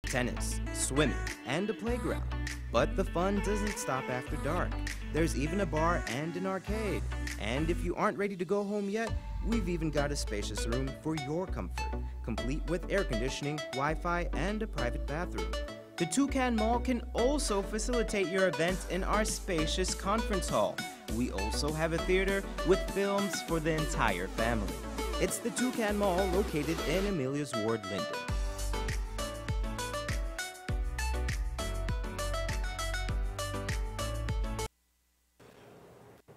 tennis, swimming, and a playground. But the fun doesn't stop after dark. There's even a bar and an arcade. And if you aren't ready to go home yet, we've even got a spacious room for your comfort, complete with air conditioning, Wi-Fi, and a private bathroom. The Toucan Mall can also facilitate your event in our spacious conference hall. We also have a theater with films for the entire family. It's the Toucan Mall located in Amelia's Ward, Linden.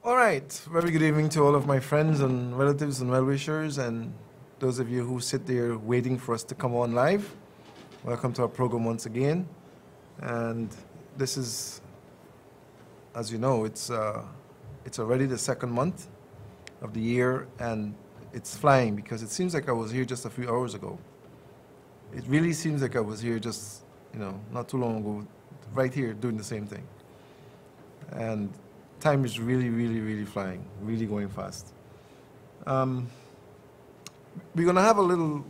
All right, very good evening to all of my friends and relatives and well-wishers and those of you who sit there waiting for us to come on live. Welcome to our program once again. And this is, as you know, it's already the second month of the year, and it's flying because it seems like I was here just a few hours ago. It really seems like I was here just, not too long ago, right here doing the same thing. And time is really, really, really flying, really going fast. We're going to have a little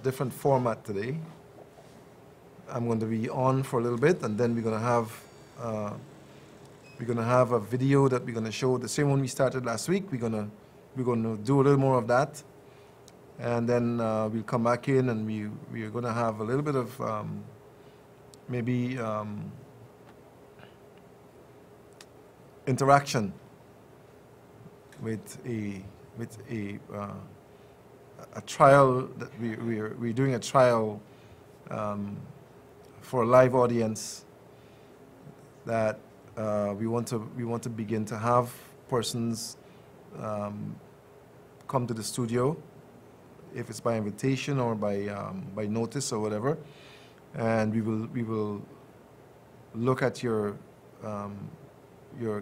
different format today. I'm going to be on for a little bit, and then we're going to have a video that we're going to show, the same one we started last week. We're going to do a little more of that, and then we'll come back in, and we're going to have a little bit of maybe interaction with a trial that we're doing a trial for a live audience that we want to begin to have persons come to the studio, if it's by invitation or by notice or whatever, and we will look at your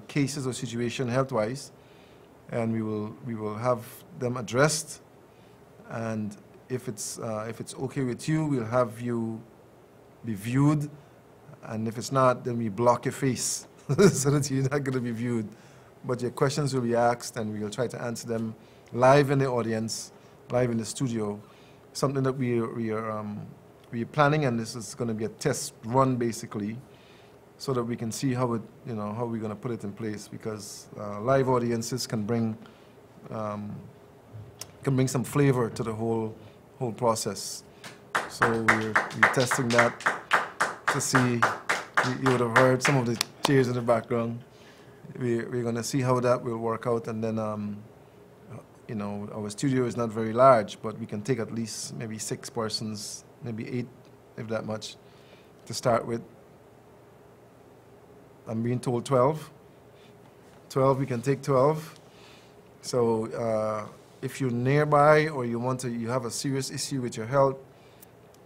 cases or situation health-wise, and we will have them addressed, and if it's okay with you, we'll have you be viewed, and if it's not, then we block your face so that you're not going to be viewed. But your questions will be asked, and we will try to answer them live in the audience, live in the studio. Something that we are planning, and this is going to be a test run basically, so that we can see how how we're going to put it in place, because live audiences can bring some flavor to the whole process. So we're testing that to see. You would have heard some of the cheers in the background. We're going to see how that will work out, and then our studio is not very large, but we can take at least maybe 6 persons, maybe 8, if that much, to start with. I'm being told 12. 12, we can take 12. So if you're nearby, or you have a serious issue with your health,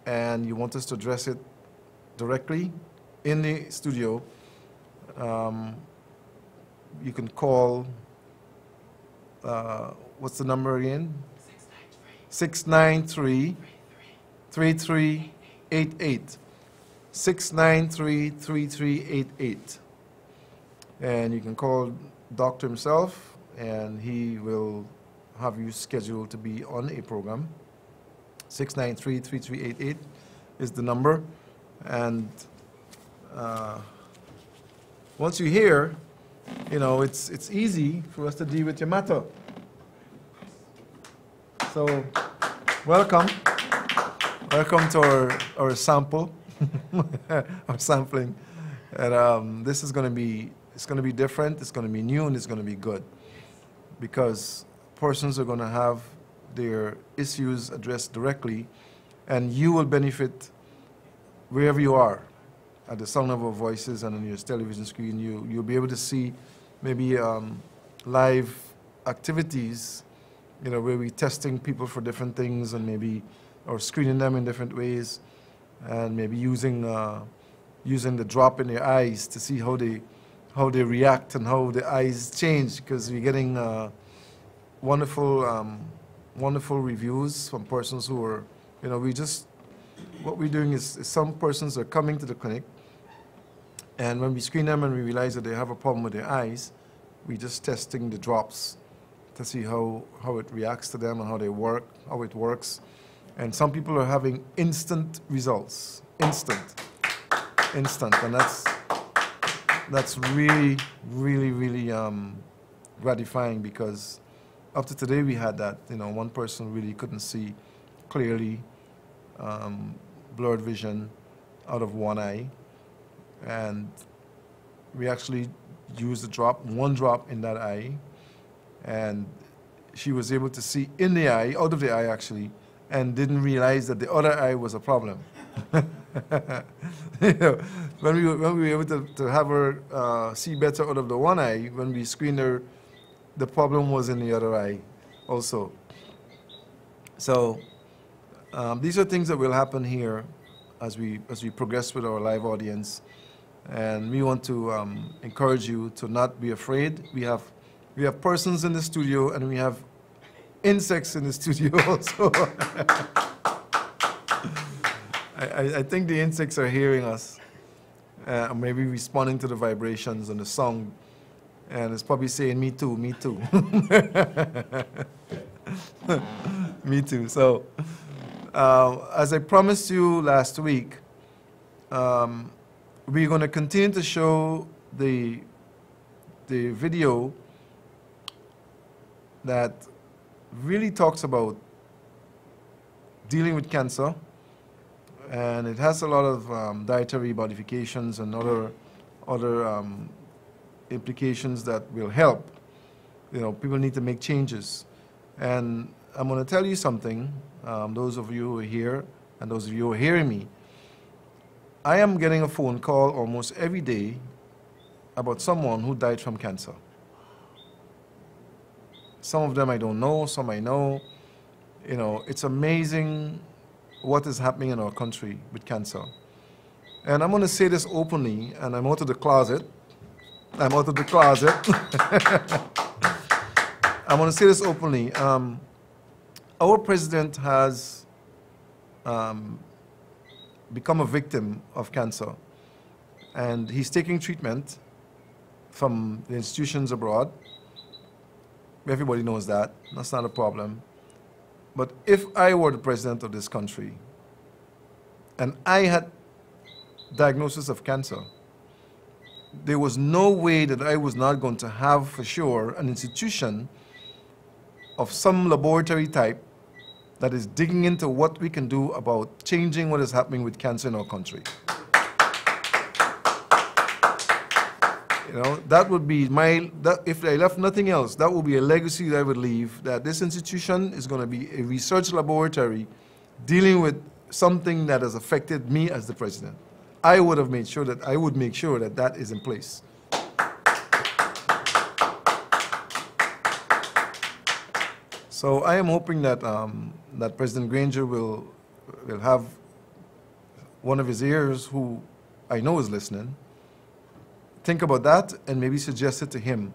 and you want us to address it directly in the studio, you can call, what's the number again? 693-3388. 693-3388. And you can call Doctor himself, and he will have you scheduled to be on a program. 693-3388 is the number. And once you're here, it's easy for us to deal with your matter. So welcome to our sample, our sampling. And this is going to be, it's going to be different, it's going to be new, and it's going to be good, because persons are going to have their issues addressed directly, and you will benefit wherever you are, at the sound of our voices and on your television screen. You'll be able to see maybe live activities, where we're testing people for different things, and maybe, or screening them in different ways, and maybe using the drop in their eyes to see how they react and how the eyes change, because we're getting wonderful reviews from persons who are, what we're doing is some persons are coming to the clinic, and when we screen them and we realize that they have a problem with their eyes, we're just testing the drops to see how it reacts to them and how it works. And some people are having instant results. instant, instant, and that's really, really, really gratifying, because up to today we had that. You know, one person really couldn't see clearly, blurred vision out of one eye, and we actually used one drop in that eye, and she was able to see in the eye, out of the eye actually, and didn't realize that the other eye was a problem. You know, when we were able to have her see better out of the one eye, when we screened her, the problem was in the other eye also. So these are things that will happen here as we progress with our live audience, and we want to encourage you to not be afraid. We have persons in the studio, and we have insects in the studio also. I think the insects are hearing us, maybe responding to the vibrations and the song, and it's probably saying, me too, me too. Me too. So, as I promised you last week, we're going to continue to show the video that really talks about dealing with cancer, and it has a lot of dietary modifications and other implications that will help. You know, people need to make changes, and I'm going to tell you something. Those of you who are here and those of you who are hearing me, I am getting a phone call almost every day about someone who died from cancer. Some of them I don't know, some I know. You know, it's amazing what is happening in our country with cancer. And I'm going to say this openly, and I'm out of the closet. I'm out of the closet. I'm going to say this openly. Our president has become a victim of cancer, and he's taking treatment from the institutions abroad. Everybody knows that. That's not a problem. But if I were the president of this country and I had diagnosis of cancer, there was no way that I was not going to have for sure an institution of some laboratory type that is digging into what we can do about changing what is happening with cancer in our country. You know, that would be if I left nothing else, that would be a legacy that I would leave, that this institution is going to be a research laboratory dealing with something that has affected me as the president. I would make sure that that is in place. So I am hoping that that President Granger will have one of his ears, who I know is listening, think about that and maybe suggest it to him.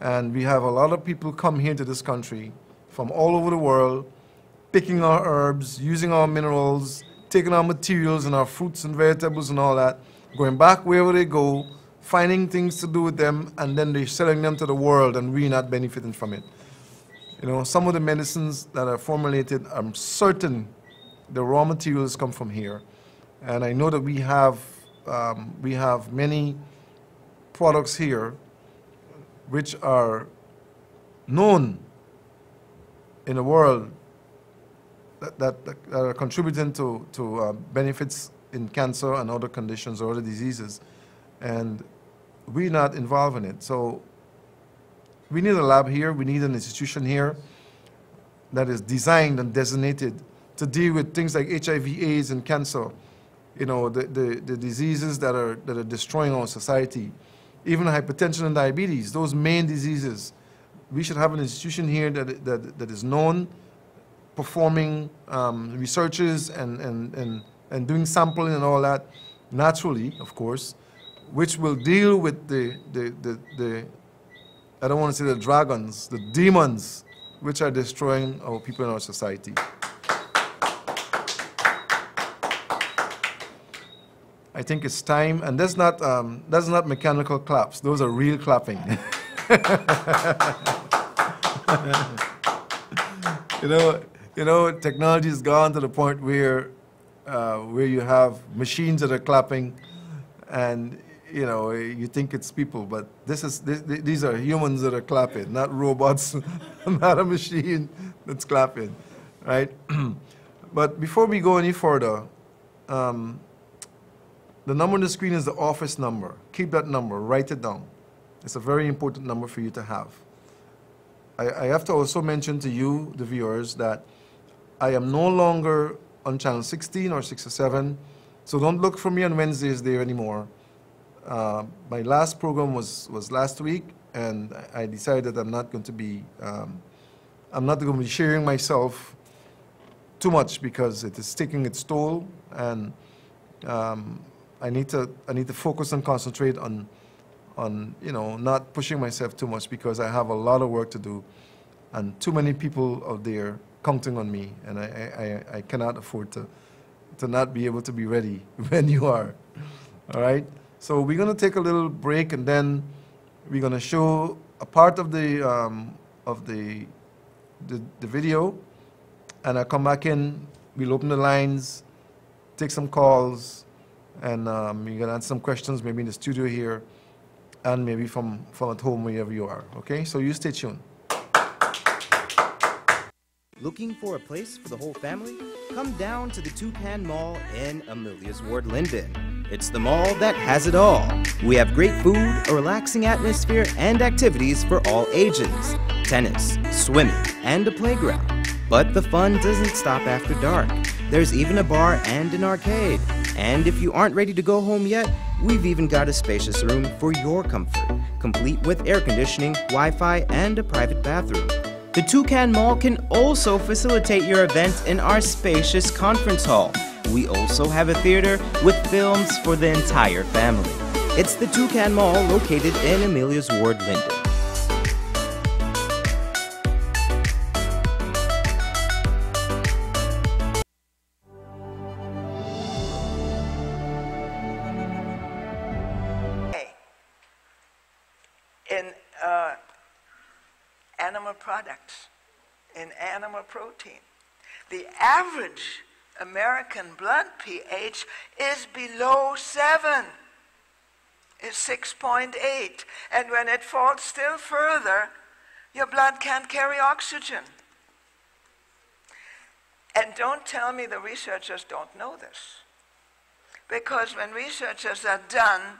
And we have a lot of people come here to this country from all over the world, picking our herbs, using our minerals, taking our materials and our fruits and vegetables and all that, going back wherever they go, finding things to do with them, and then they're selling them to the world and we're not benefiting from it. You know, some of the medicines that are formulated, I'm certain the raw materials come from here. And I know that we have many products here which are known in the world that are contributing to benefits in cancer and other conditions or other diseases, and we're not involved in it. So we need a lab here, we need an institution here that is designed and designated to deal with things like HIV, AIDS, and cancer, you know, the diseases that are destroying our society, even hypertension and diabetes, those main diseases. We should have an institution here that is known, performing researches and doing sampling and all that, naturally, of course, which will deal with the I don't want to say the dragons, the demons, which are destroying our people in our society. I think it's time, and that's not mechanical claps. Those are real clapping. You know, technology has gone to the point where where you have machines that are clapping, and you know you think it's people, but these are humans that are clapping, not robots, not a machine that's clapping, right? But before we go any further, the number on the screen is the office number. Keep that number, write it down. It's a very important number for you to have. I have to also mention to you, the viewers, that I am no longer on channel 16 or 6 or 7, so don't look for me on Wednesdays there anymore. My last program was last week, and I decided I'm not going to be sharing myself too much because it is taking its toll, and I need to focus and concentrate on you know, not pushing myself too much, because I have a lot of work to do and too many people out there counting on me, and I cannot afford to not be able to be ready when you are. All right? So we're going to take a little break, and then we're going to show a part of the video, and I'll come back in. We'll open the lines, take some calls, and you're going to answer some questions, maybe in the studio here, and maybe from at home, wherever you are. Okay? So you stay tuned. Looking for a place for the whole family? Come down to the Toucan Mall in Amelia's Ward, Linden. It's the mall that has it all. We have great food, a relaxing atmosphere, and activities for all ages. Tennis, swimming, and a playground. But the fun doesn't stop after dark. There's even a bar and an arcade. And if you aren't ready to go home yet, we've even got a spacious room for your comfort, complete with air conditioning, Wi-Fi, and a private bathroom. The Toucan Mall can also facilitate your event in our spacious conference hall. We also have a theater with films for the entire family. It's the Toucan Mall located in Amelia's Ward, Linden. In animal products, in animal protein. The average American blood pH is below 7, is 6.8. And when it falls still further, your blood can't carry oxygen. And don't tell me the researchers don't know this. Because when researchers are done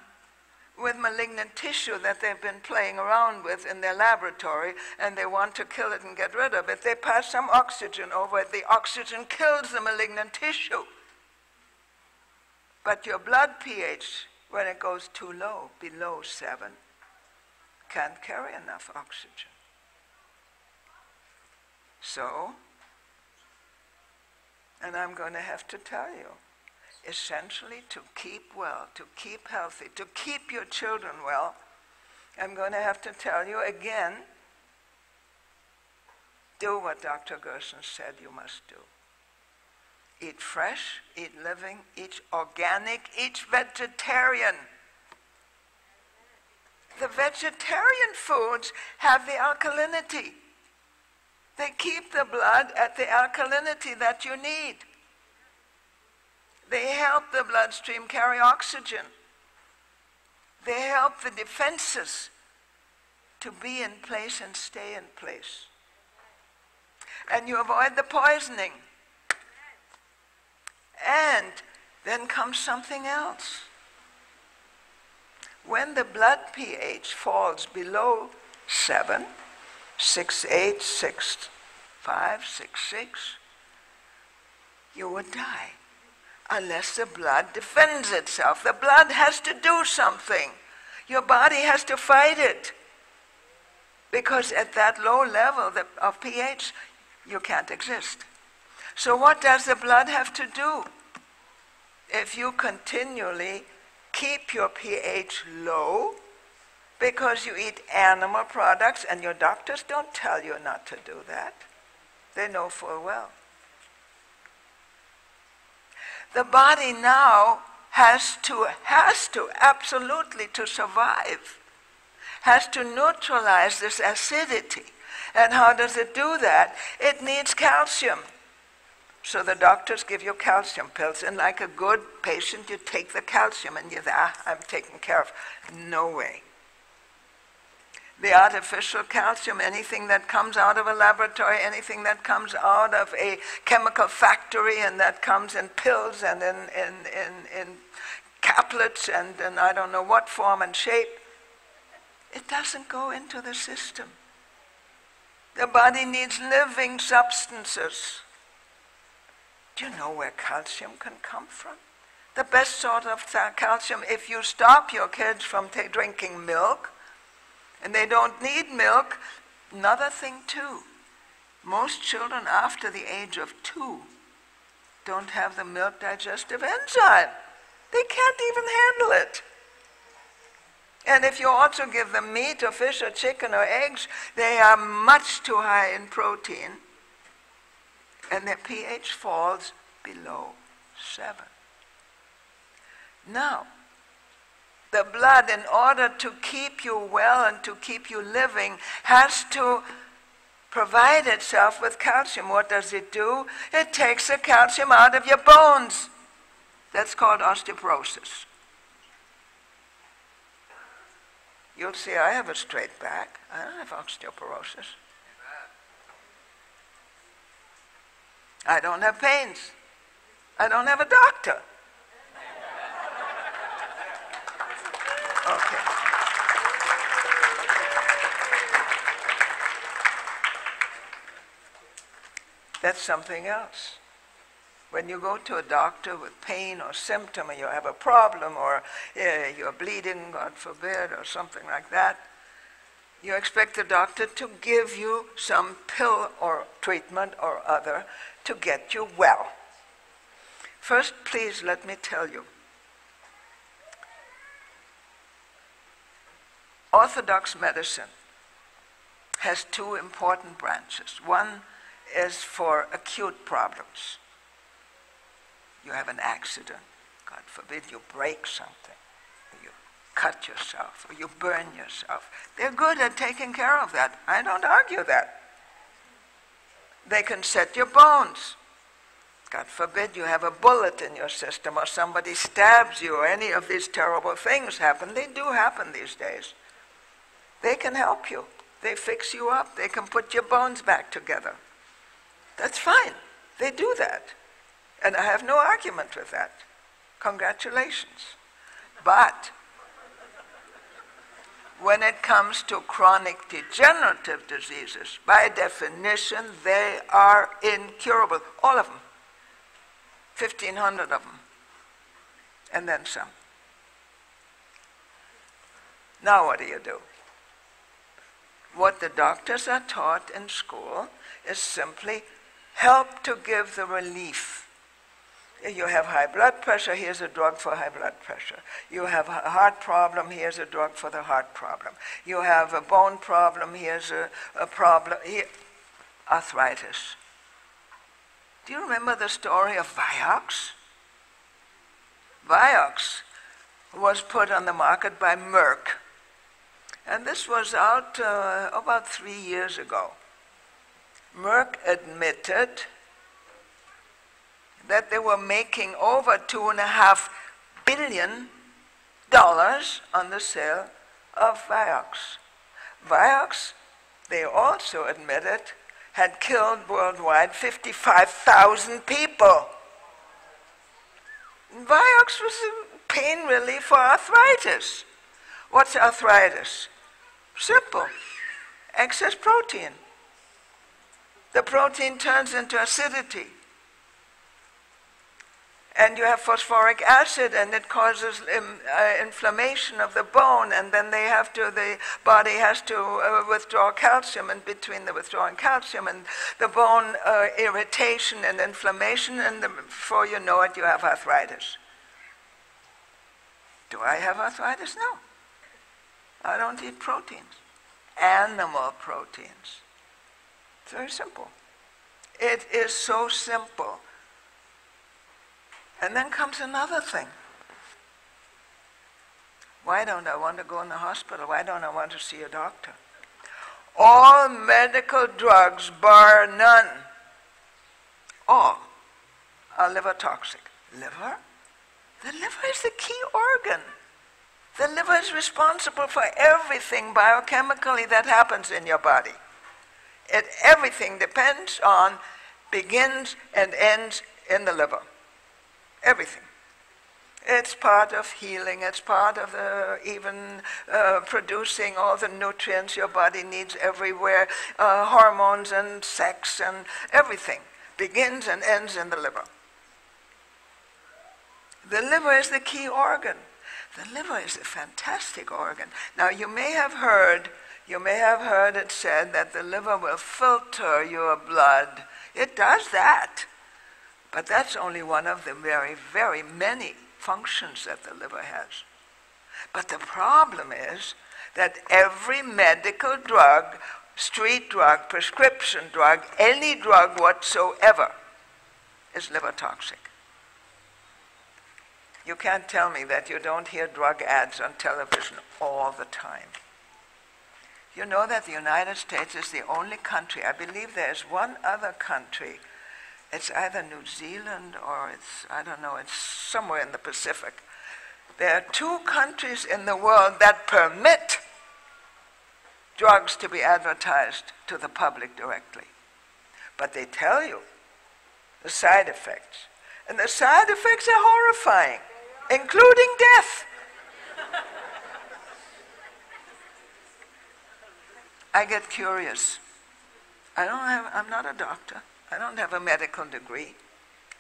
with malignant tissue that they've been playing around with in their laboratory, and they want to kill it and get rid of it, they pass some oxygen over it. The oxygen kills the malignant tissue. But your blood pH, when it goes too low, below 7, can't carry enough oxygen. So, and I'm going to have to tell you, essentially, to keep well, to keep healthy, to keep your children well, I'm going to have to tell you again, do what Dr. Gerson said you must do. Eat fresh, eat living, eat organic, eat vegetarian. The vegetarian foods have the alkalinity. They keep the blood at the alkalinity that you need. They help the bloodstream carry oxygen. They help the defenses to be in place and stay in place. And you avoid the poisoning. And then comes something else. When the blood pH falls below 7, 6.8, 6.5, 6.6, you would die. Unless the blood defends itself. The blood has to do something. Your body has to fight it. Because at that low level of pH, you can't exist. So what does the blood have to do? If you continually keep your pH low, because you eat animal products, and your doctors don't tell you not to do that. They know full well. The body now has to absolutely, to survive, has to neutralize this acidity. And how does it do that? It needs calcium. So the doctors give you calcium pills, and like a good patient, you take the calcium and you say, I'm taken care of. No way. The artificial calcium, anything that comes out of a laboratory, anything that comes out of a chemical factory and that comes in pills and in caplets and in I don't know what form and shape, it doesn't go into the system. The body needs living substances. Do you know where calcium can come from? The best sort of calcium, if you stop your kids from drinking milk, and they don't need milk, another thing too. Most children after the age of 2 don't have the milk digestive enzyme. They can't even handle it. And if you also give them meat or fish or chicken or eggs, they are much too high in protein, and their pH falls below 7. Now, the blood, in order to keep you well and to keep you living, has to provide itself with calcium. What does it do? It takes the calcium out of your bones. That's called osteoporosis. You'll see I have a straight back. I don't have osteoporosis. I don't have pains. I don't have a doctor. Okay. That's something else. When you go to a doctor with pain or symptom, or you have a problem, or you're bleeding, God forbid, or something like that, you expect the doctor to give you some pill or treatment or other to get you well. First, please let me tell you, Orthodox medicine has 2 important branches. One is for acute problems. You have an accident, God forbid you break something, or you cut yourself, or you burn yourself. They're good at taking care of that. I don't argue that. They can set your bones. God forbid you have a bullet in your system, or somebody stabs you, or any of these terrible things happen. They do happen these days. They can help you. They fix you up. They can put your bones back together. That's fine. They do that. And I have no argument with that. Congratulations. But when it comes to chronic degenerative diseases, by definition, they are incurable. All of them. 1,500 of them. And then some. Now what do you do? What the doctors are taught in school is simply help to give the relief. You have high blood pressure, here's a drug for high blood pressure. You have a heart problem, here's a drug for the heart problem. You have a bone problem, here's a problem. Arthritis. Do you remember the story of Vioxx? Vioxx was put on the market by Merck. And this was out about 3 years ago. Merck admitted that they were making over $2.5 billion on the sale of Vioxx. Vioxx, they also admitted, had killed worldwide 55,000 people. Vioxx was a pain relief for arthritis. What's arthritis? Simple. Excess protein. The protein turns into acidity. And you have phosphoric acid, and it causes inflammation of the bone, and then the body has to withdraw calcium, and between the withdrawing calcium and the bone irritation and inflammation, and before you know it, you have arthritis. Do I have arthritis? No. I don't eat proteins. Animal proteins. It's very simple. It is so simple. And then comes another thing. Why don't I want to go in the hospital? Why don't I want to see a doctor? All medical drugs, bar none, all are liver toxic. Liver? The liver is the key organ. The liver is responsible for everything biochemically that happens in your body. Everything depends on, begins and ends in the liver. Everything. It's part of healing. It's part of even producing all the nutrients your body needs everywhere, hormones and sex and everything begins and ends in the liver. The liver is the key organ. The liver is a fantastic organ. Now you may have heard it said that the liver will filter your blood. It does that. But that's only one of the very, very many functions that the liver has. But the problem is that every medical drug, street drug, prescription drug, any drug whatsoever is liver toxic. You can't tell me that you don't hear drug ads on television all the time. You know that the United States is the only country, I believe there's one other country, it's either New Zealand or it's somewhere in the Pacific. There are 2 countries in the world that permit drugs to be advertised to the public directly. But they tell you the side effects. And the side effects are horrifying, including death. I get curious. I'm not a doctor. I don't have a medical degree.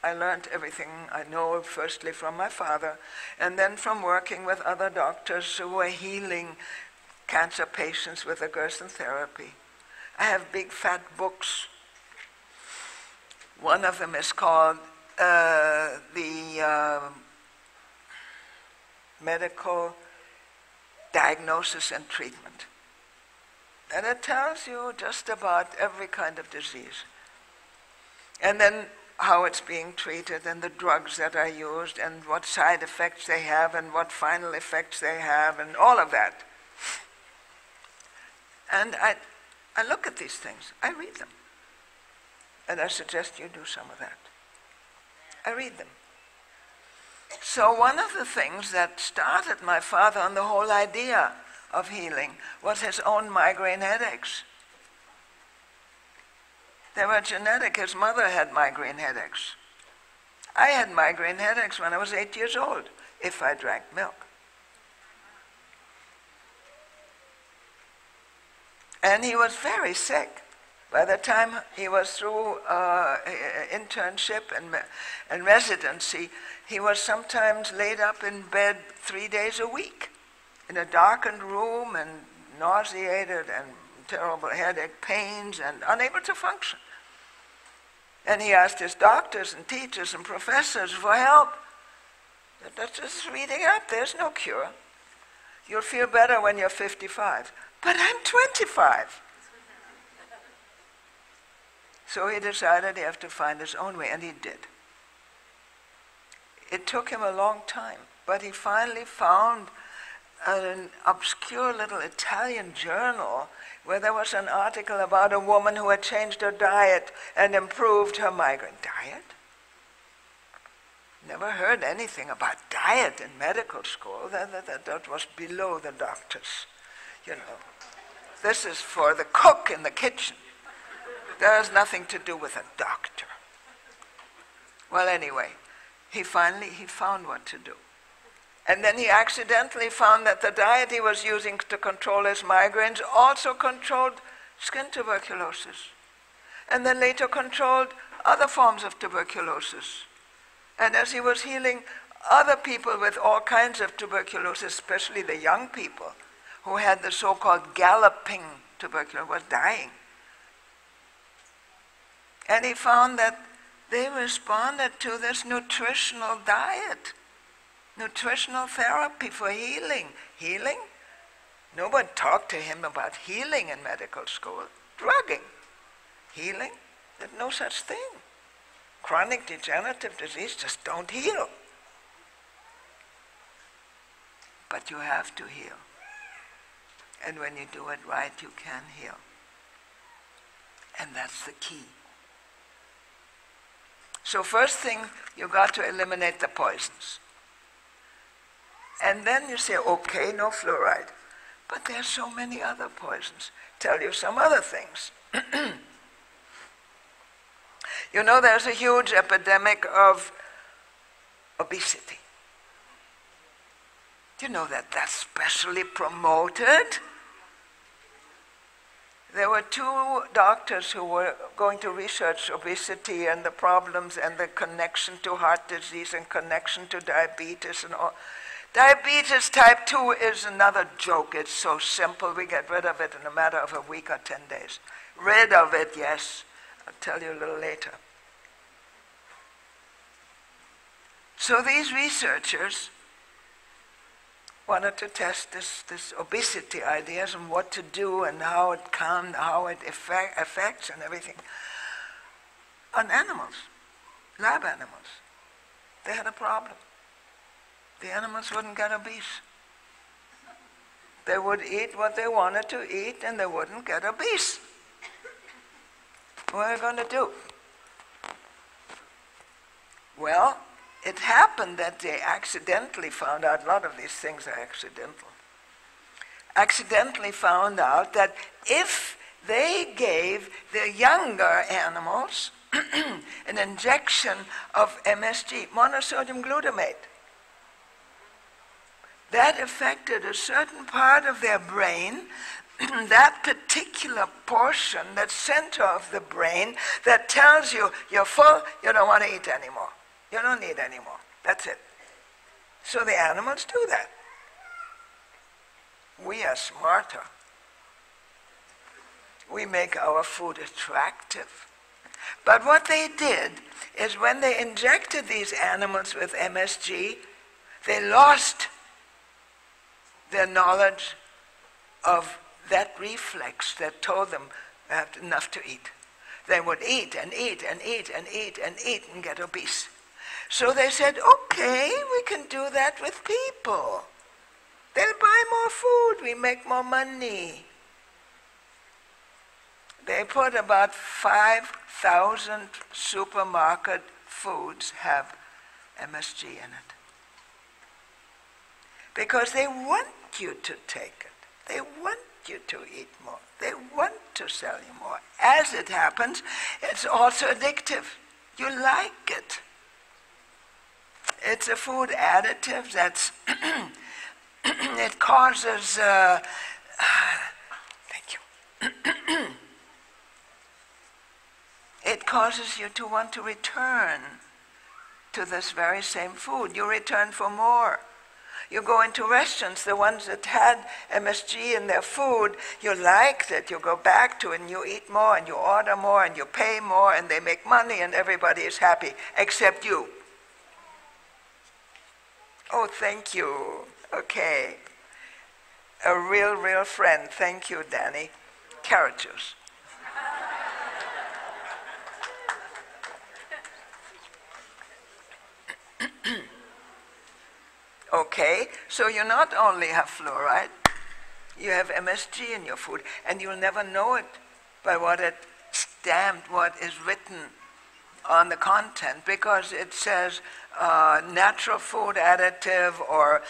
I learned everything I know firstly from my father, and then from working with other doctors who were healing cancer patients with a Gerson therapy. I have big fat books. One of them is called the Medical Diagnosis and Treatment. And it tells you just about every kind of disease. And then how it's being treated and the drugs that are used and what side effects they have and what final effects they have and all of that. And I look at these things. I read them. And I suggest you do some of that. I read them. So one of the things that started my father on the whole idea of healing was his own migraine headaches. They were genetic. His mother had migraine headaches. I had migraine headaches when I was 8 years old, if I drank milk. And he was very sick. By the time he was through internship and residency, he was sometimes laid up in bed 3 days a week in a darkened room and nauseated and terrible headache, pains, and unable to function. And he asked his doctors and teachers and professors for help. That's just reading up. There's no cure. You'll feel better when you're 55. But I'm 25. So he decided he had to find his own way, and he did. It took him a long time, but he finally found an obscure little Italian journal where there was an article about a woman who had changed her diet and improved her migraine. Diet? Never heard anything about diet in medical school. That was below the doctors. You know, this is for the cook in the kitchen. There has nothing to do with a doctor. Well, anyway, he found what to do. And then he accidentally found that the diet he was using to control his migraines also controlled skin tuberculosis. And then later controlled other forms of tuberculosis. And as he was healing other people with all kinds of tuberculosis, especially the young people who had the so-called galloping tuberculosis, was dying. And he found that they responded to this nutritional diet. Nutritional therapy for healing. Healing? Nobody talked to him about healing in medical school. Drugging. Healing? There's no such thing. Chronic degenerative disease just don't heal. But you have to heal. And when you do it right, you can heal. And that's the key. So first thing, you got to eliminate the poisons. And then you say, okay, no fluoride. But there's so many other poisons. Tell you some other things. You know, there's a huge epidemic of obesity. Do you know that that's specially promoted? There were 2 doctors who were going to research obesity and the problems and the connection to heart disease and connection to diabetes and all. Diabetes type 2 is another joke. It's so simple. We get rid of it in a matter of a week or 10 days. Rid of it, yes. I'll tell you a little later. So these researchers wanted to test this obesity ideas and what to do and how it affects and everything on animals, lab animals. They had a problem. The animals wouldn't get obese. They would eat what they wanted to eat and they wouldn't get obese. What are we going to do? Well, it happened that they accidentally found out, a lot of these things are accidentally found out that if they gave the younger animals an injection of MSG, monosodium glutamate, that affected a certain part of their brain, that particular portion, that center of the brain that tells you you're full, you don't want to eat anymore. You don't need any more. That's it. So the animals do that. We are smarter. We make our food attractive. But what they did is when they injected these animals with MSG, they lost their knowledge of that reflex that told them they have enough to eat. They would eat and eat and eat and eat and eat and get obese. So they said, okay, we can do that with people. They'll buy more food, we make more money. They put about 5,000 supermarket foods have MSG in it. Because they want you to take it. They want you to eat more. They want to sell you more. As it happens, it's also addictive. You like it. It's a food additive that's, it causes, thank you. It causes you to want to return to this very same food. You return for more. You go into restaurants, the ones that had MSG in their food, you liked it, you go back to it and you eat more and you order more and you pay more and they make money and everybody is happy, except you. Oh, thank you. Okay. A real friend. Thank you, Danny. Carrot juice. Okay, so you not only have fluoride, you have MSG in your food, and you'll never know it by what it stamped, what is written on the content, because it says natural food additive or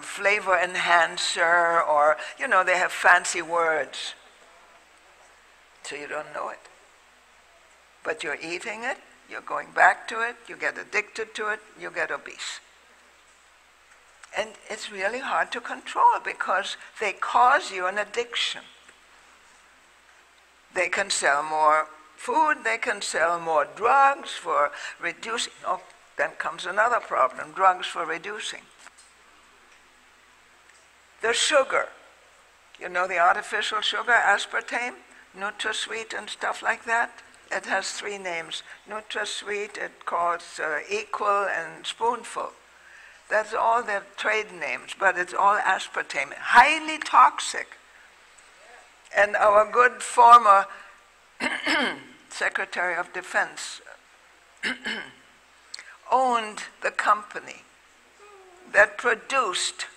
flavor enhancer, or, you know, they have fancy words. So you don't know it. But you're eating it, you're going back to it, you get addicted to it, you get obese. And it's really hard to control because they cause you an addiction. They can sell more food, they can sell more drugs for reducing. Oh, then comes another problem, drugs for reducing. The sugar, you know, the artificial sugar, aspartame, NutraSweet and stuff like that. It has 3 names. NutraSweet, it calls Equal and Spoonful. That's all their trade names, but it's all aspartame. Highly toxic. And our good former Secretary of Defense owned the company that produced,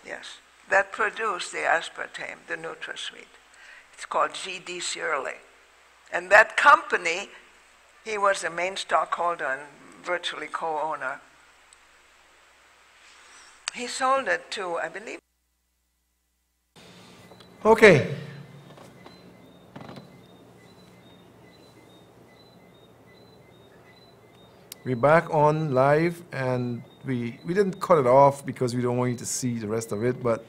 the aspartame, the NutraSweet. It's called G.D. Shirley. And that company He was the main stockholder and virtually co-owner. He sold it to, I believe. Okay. We're back on live, and we didn't cut it off because we don't want you to see the rest of it, but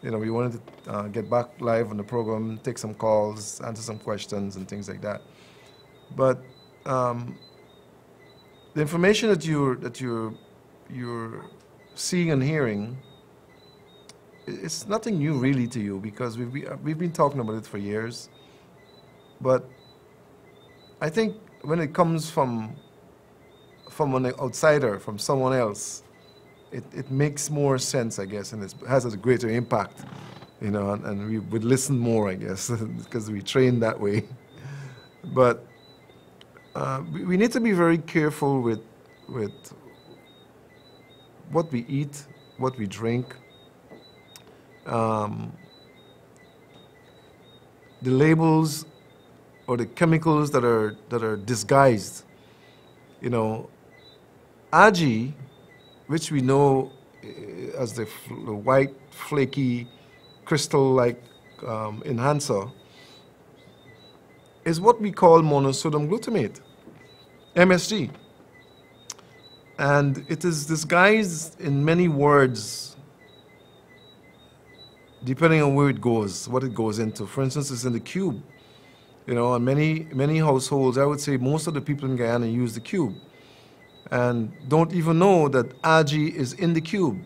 you know, we wanted to get back live on the program, take some calls, answer some questions and things like that. But the information that you're seeing and hearing, it's nothing new really to you, because we've been talking about it for years. But I think when it comes from an outsider, from someone else, it makes more sense, I guess, and it has a greater impact, you know, and we would listen more, I guess, because we train that way. But we need to be very careful with what we eat, what we drink, the labels or the chemicals that are disguised. You know, algae, which we know as the white, flaky, crystal-like enhancer, is what we call monosodium glutamate, MSG. And it is disguised in many words, depending on where it goes, what it goes into. For instance, it's in the cube. You know, and many households, I would say most of the people in Guyana use the cube and don't even know that algae is in the cube.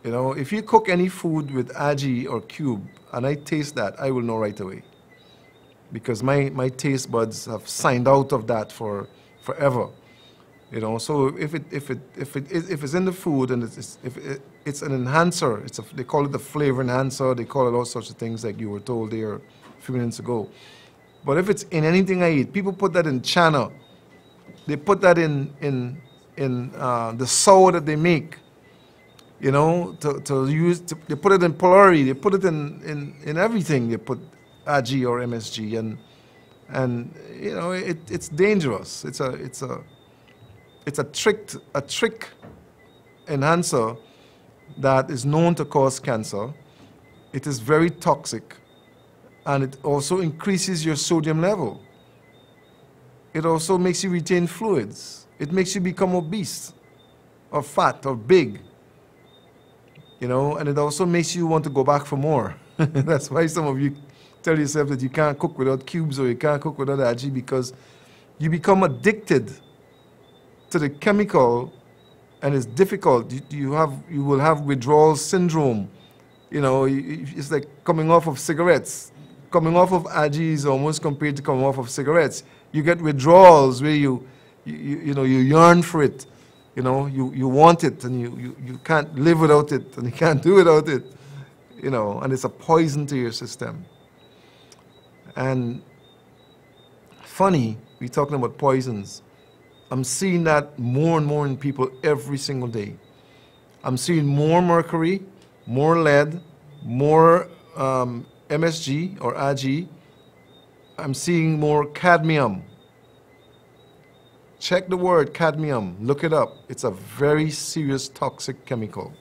You know, if you cook any food with algae or cube and I taste that, I will know right away, because my taste buds have signed out of that forever. You know, so if it's in the food and it's an enhancer, they call it the flavor enhancer, they call it all sorts of things like you were told there a few minutes ago. But if it's in anything I eat, people put that in chana. They put that in the sour that they make. You know, they put it in pulaurie, they put it in everything. They put algae or MSG, and you know, it's dangerous. It's a trick enhancer that is known to cause cancer. It is very toxic, and it also increases your sodium level. It also makes you retain fluids. It makes you become obese or fat or big. You know, and it also makes you want to go back for more. That's why some of you tell yourself that you can't cook without cubes or you can't cook without algae, because you become addicted to the chemical, and it's difficult. You will have withdrawal syndrome. You know, it's like coming off of cigarettes. Coming off of algae is almost compared to coming off of cigarettes. You get withdrawals where you yearn for it. You know, you want it, and you can't live without it, and you can't do without it. You know, and it's a poison to your system. And funny, we're talking about poisons. I'm seeing that more and more in people every single day. I'm seeing more mercury, more lead, more MSG or Ag. I'm seeing more cadmium. Check the word cadmium, look it up. It's a very serious toxic chemical.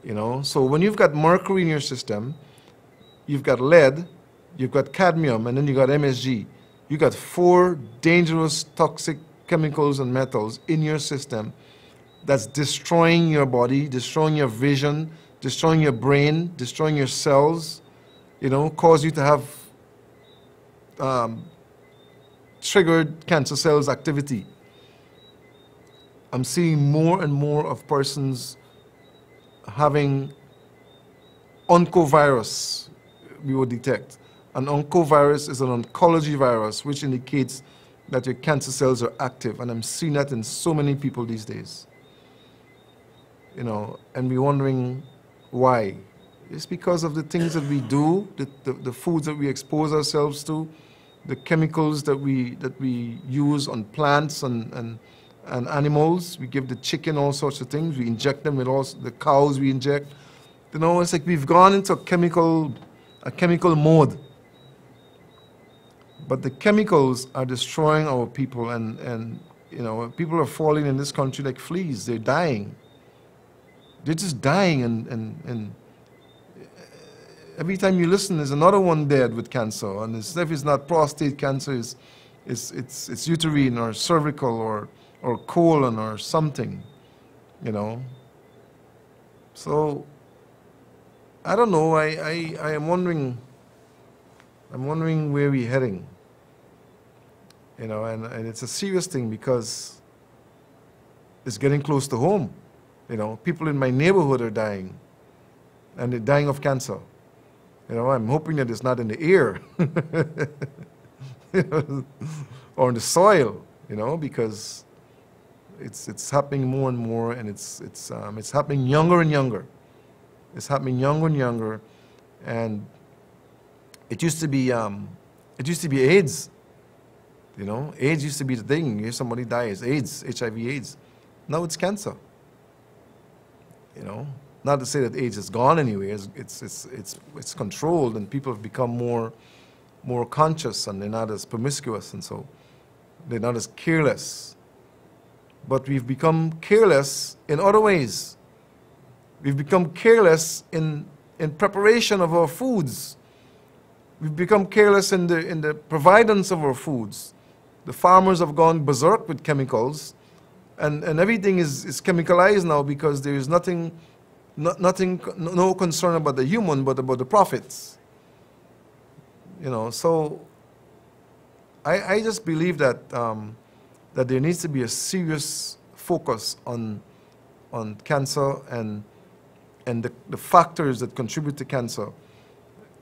You know, so when you've got mercury in your system, you've got lead, you've got cadmium, and then you got MSG. You got 4 dangerous toxic chemicals and metals in your system that's destroying your body, destroying your vision, destroying your brain, destroying your cells, you know, cause you to have triggered cancer cells activity. I'm seeing more and more of persons having oncovirus, we will detect. An oncovirus is an oncology virus, which indicates that your cancer cells are active, and I'm seeing that in so many people these days. You know, and we're wondering why. It's because of the things that we do, the foods that we expose ourselves to, the chemicals that we use on plants and animals. We give the chicken all sorts of things. We inject them with all the cows we inject. You know, it's like we've gone into a chemical mode. But the chemicals are destroying our people, and you know, people are falling in this country like fleas. They're dying. They're just dying, and every time you listen, there's another one dead with cancer. And if it's not prostate cancer, it's uterine or cervical or colon or something, you know. So I don't know. I am wondering. I'm wondering where we're heading. You know, and it's a serious thing because it's getting close to home. You know, people in my neighborhood are dying, and they're dying of cancer. You know, I'm hoping that it's not in the air, you know, or in the soil. You know, because it's happening more and more, and it's happening younger and younger. It's happening younger and younger, and it used to be AIDS. You know, AIDS used to be the thing. If somebody dies, AIDS, HIV/AIDS. Now it's cancer. You know, not to say that AIDS is gone anywhere. It's controlled, and people have become more conscious, and they're not as promiscuous, and so they're not as careless. But we've become careless in other ways. We've become careless in preparation of our foods. We've become careless in the providence of our foods. The farmers have gone berserk with chemicals, and everything is chemicalized now because there is no concern about the human, but about the profits. You know, so I just believe that that there needs to be a serious focus on cancer and the factors that contribute to cancer.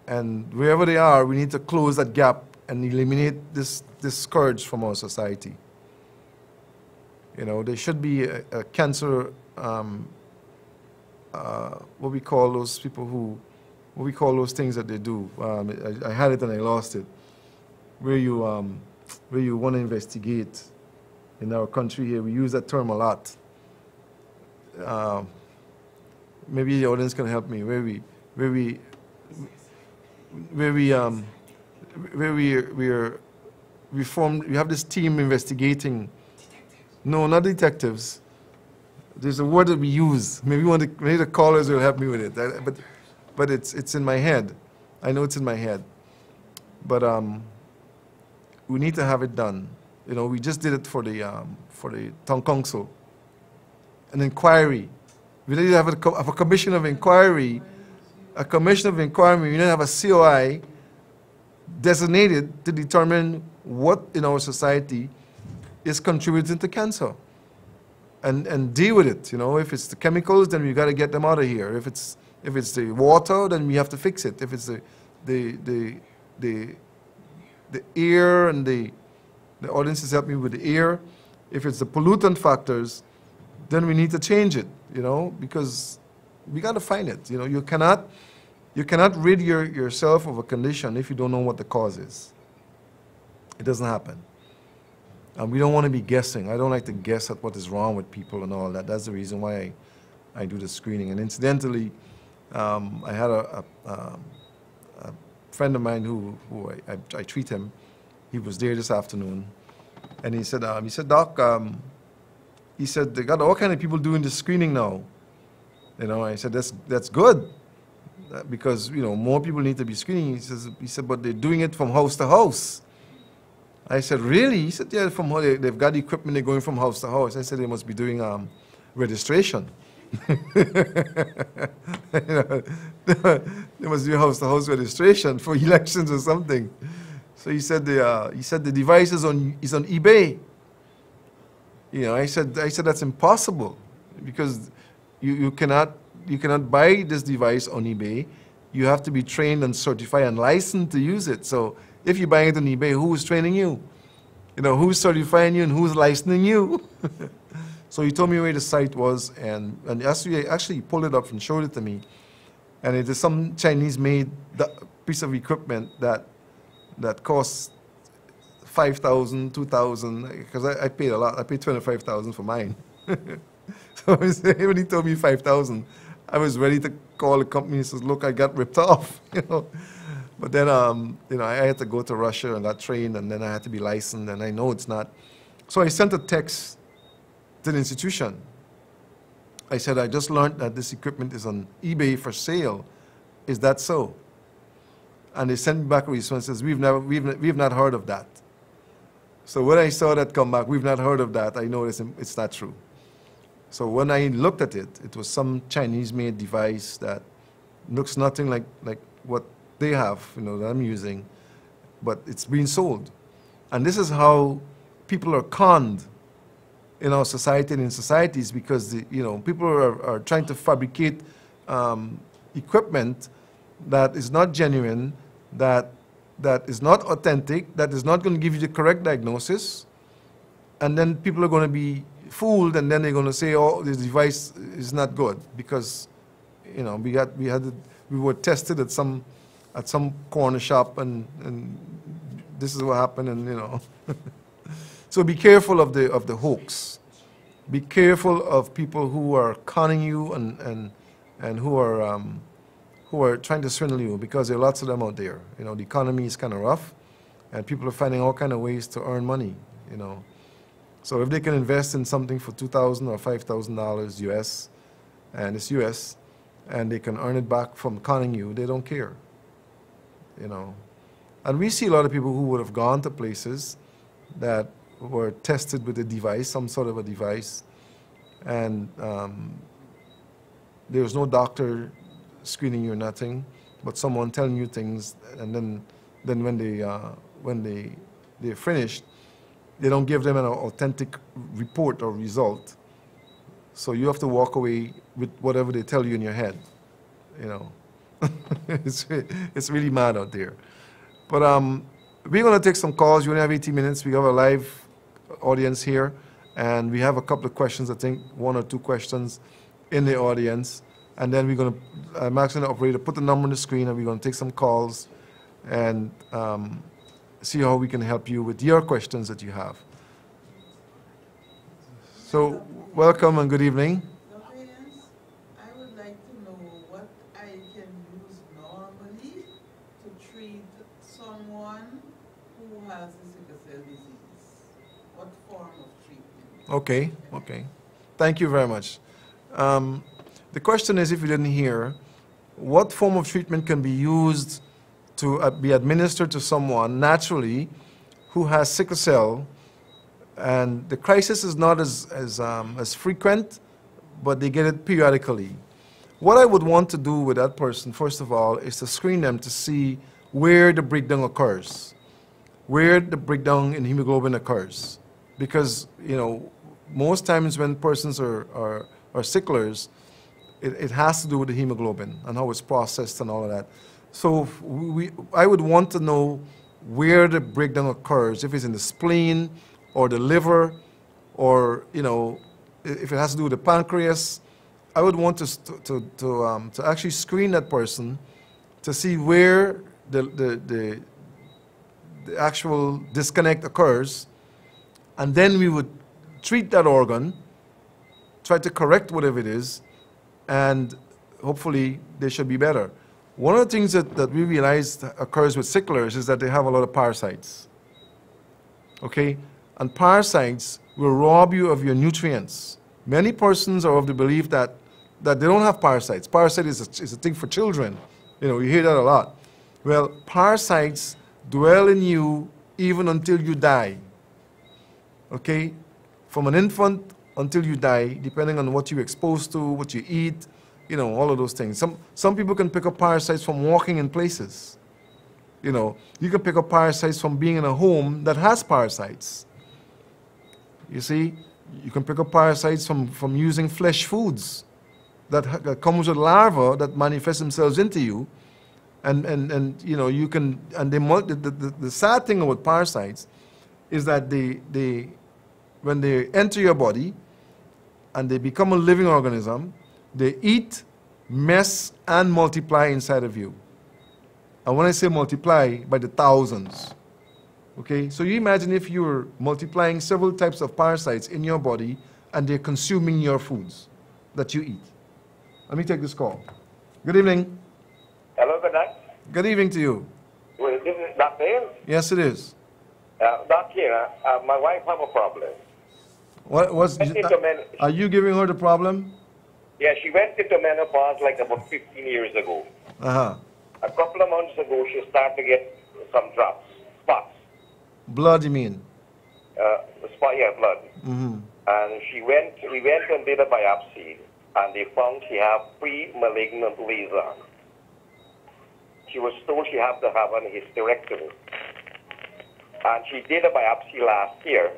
And wherever they are, we need to close that gap and eliminate this scourge from our society. You know, there should be a cancer, what we call those people who, what we call those things that they do. I had it and I lost it. Where you want to investigate. In our country here, we use that term a lot. Maybe the audience can help me. We have this team investigating. No, not detectives. There's a word that we use. Maybe the callers will help me with it. But it's in my head. I know it's in my head. But we need to have it done. You know, we just did it for the town council. An inquiry. We didn't have a commission of inquiry. A commission of inquiry. We didn't have a COI designated to determine what in our society is contributing to cancer, and deal with it. You know, if it's the chemicals, then we got to get them out of here. If it's the water, then we have to fix it. If it's the air, and the audience has helped me with the air. If it's the pollutant factors, then we need to change it. You know, because we got to find it. You know, you cannot rid yourself of a condition if you don't know what the cause is. It doesn't happen. And we don't want to be guessing. I don't like to guess at what is wrong with people and all that. That's the reason why I do the screening. And incidentally, I had a friend of mine who I treat him. He was there this afternoon, and he said, Doc, he said, they got all kind of people doing the screening now. You know, I said, that's good, because, you know, more people need to be screening. He said, but they're doing it from house to house. I said, really? He said, yeah, they've got equipment, they're going from house to house. I said, they must be doing registration. You know, they must do house-to-house registration for elections or something. So he said the device is on eBay. You know, I said that's impossible, because you cannot buy this device on eBay. You have to be trained and certified and licensed to use it. So if you're buying it on eBay, who's training you? You know, who's certifying you and who's licensing you? So he told me where the site was, and actually he pulled it up and showed it to me. And it is some Chinese-made piece of equipment that costs $5,000, $2,000, because I paid a lot. I paid $25,000 for mine. So when he told me $5,000, I was ready to call the company and says, look, I got ripped off. You know, But then, you know, I had to go to Russia and got trained, and then I had to be licensed, and I know it's not. So I sent a text to the institution. I said, I just learned that this equipment is on eBay for sale. Is that so? And they sent me back a response that says, we've not heard of that. So when I saw that come back, we've not heard of that, I know it's not true. So when I looked at it, it was some Chinese-made device that looks nothing like what they have, you know, that I'm using, but it's being sold. And this is how people are conned in our society and in societies, because you know, people are trying to fabricate equipment that is not genuine, that is not authentic, that is not going to give you the correct diagnosis, and then people are going to be fooled, and then they're going to say, oh, this device is not good because, you know, we were tested at some corner shop, and this is what happened, and you know. So be careful of the hoax. Be careful of people who are conning you and who are trying to swindle you, because there are lots of them out there. You know, the economy is kind of rough, and people are finding all kind of ways to earn money. You know, so if they can invest in something for $2,000 or $5,000 US, and it's US, and they can earn it back from conning you, they don't care. You know, and we see a lot of people who would have gone to places that were tested with a device, some sort of a device, and there was no doctor screening you or nothing, but someone telling you things, and then when they're finished, they don't give them an authentic report or result. So you have to walk away with whatever they tell you in your head. You know, it's really mad out there. But we're going to take some calls. You only have 18 minutes. We have a live audience here, and we have a couple of questions, I think 1 or 2 questions in the audience. And then we're going to, I'm asking the operator to put the number on the screen, and we're going to take some calls and see how we can help you with your questions that you have. So welcome and good evening. Dr. Haynes, I would like to know what I can use normally to treat someone who has the sickle cell disease. What form of treatment? Okay, okay. Thank you very much. The question is, if you didn't hear, what form of treatment can be used to be administered to someone naturally who has sickle cell, and the crisis is not as frequent, but they get it periodically? What I would want to do with that person, first of all, is to screen them to see where the breakdown occurs, where the breakdown in hemoglobin occurs. Because, you know, most times when persons are sicklers, it has to do with the hemoglobin and how it's processed and all of that. So I would want to know where the breakdown occurs, if it's in the spleen or the liver, or, you know, if it has to do with the pancreas. I would want to actually screen that person to see where the actual disconnect occurs, and then we would treat that organ, try to correct whatever it is, and hopefully they should be better. One of the things that we realized occurs with sicklers is that they have a lot of parasites. Okay? And parasites will rob you of your nutrients. Many persons are of the belief that they don't have parasites. Parasite is a thing for children. You know, you hear that a lot. Well, parasites dwell in you even until you die. Okay? From an infant until you die, depending on what you're exposed to, what you eat, you know, all of those things. Some people can pick up parasites from walking in places. You know, you can pick up parasites from being in a home that has parasites. You see, you can pick up parasites from using flesh foods that comes with larvae that manifest themselves into you, and you know, you can, and the sad thing about parasites is that when they enter your body and they become a living organism, they eat, mess, and multiply inside of you. And when I say multiply, by the thousands. Okay, so you imagine if you were multiplying several types of parasites in your body and they're consuming your foods that you eat. Let me take this call. Good evening. Hello, good night. Good evening to you. Well, this is Dr. Haynes. Yes, it is. Doctor, my wife have a problem. Went into Are you giving her the problem? Yeah, she went into menopause like about 15 years ago. Uh-huh. A couple of months ago, she started to get some spots. Blood, you mean? Blood. Mm-hmm. And we went and did a biopsy, and they found she had pre-malignant lesion. She was told she had to have a hysterectomy. And she did a biopsy last year,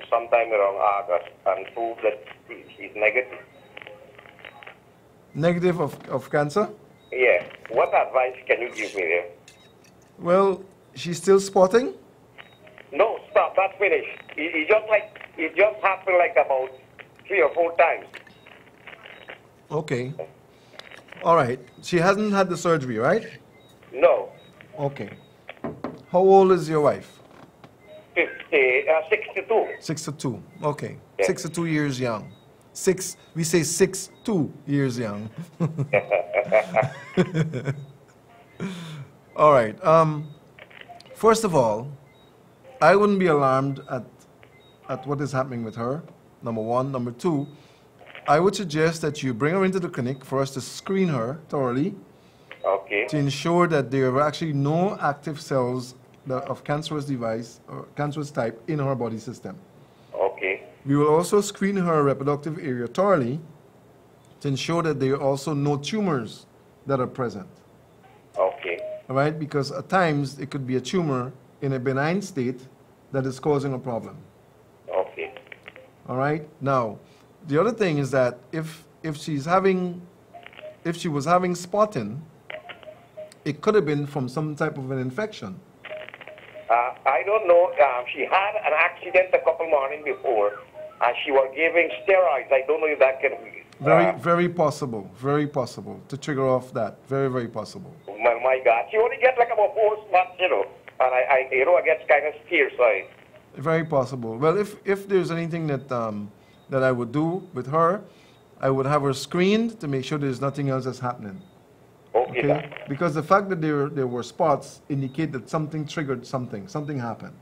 sometime around August, and proved that she's negative. Negative of cancer? Yeah. What advice can you give me there? Well, she's still spotting? No, stop. That's finished. It just happened like about 3 or 4 times. Okay. All right. She hasn't had the surgery, right? No. Okay. How old is your wife? 62. 62. Okay. Yeah. 62 years young. We say 62 years young. All right. First of all, I wouldn't be alarmed at what is happening with her, number one. Number two, I would suggest that you bring her into the clinic for us to screen her thoroughly Okay. to ensure that there are actually no active cells of cancerous device or cancerous type in her body system. Okay. We will also screen her reproductive area thoroughly to ensure that there are also no tumors that are present. Okay. All right? Because at times it could be a tumor in a benign state that is causing a problem. Okay. All right? Now, the other thing is that if she was having spotting, it could have been from some type of an infection. I don't know. She had an accident a couple mornings before, and she was giving steroids. I don't know if that can be. Very possible. Very possible to trigger off that. Very, very possible. My God. She only gets like about 4 spots, and I get kind of scared, so Very possible. Well, if there's anything that that I would do with her, I would have her screened to make sure there's nothing else that's happening. Okay. Because the fact that there were spots indicate that something triggered something happened.